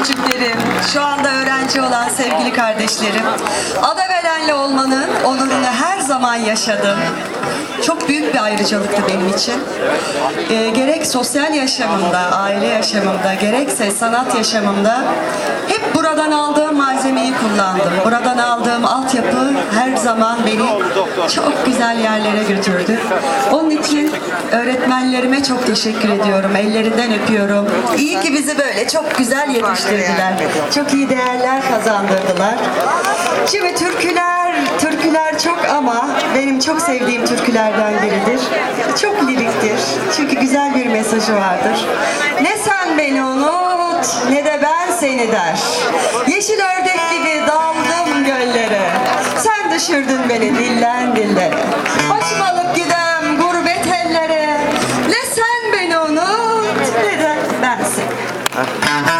küçüklerim, şu anda öğrenci olan sevgili kardeşlerim, Adaverenli olmanın onurunu her zaman yaşadım. Çok büyük bir ayrıcalıktı benim için. Gerek sosyal yaşamımda, aile yaşamımda, gerekse sanat yaşamımda hep buradan aldığım malzemeyi kullandım. Buradan aldığım altyapı her zaman beni çok güzel yerlere götürdü. Onun için öğretmenlerime çok teşekkür ediyorum. Ellerinden öpüyorum. İyi ki bizi böyle çok güzel yetiştirdiler. Çok iyi değerler kazandırdılar. Şimdi türküler çok ama benim çok sevdiğim türkülerden biridir. Çok liriktir. Çünkü güzel bir mesajı vardır. Ne sen beni unut, ne de ben seni der. Yeşil ördek gibi daldım göllere. Sen düşürdün beni dilden dillere. Başımı alıp gidem gurbet ellere. Ne sen beni unut, ne de ben seni.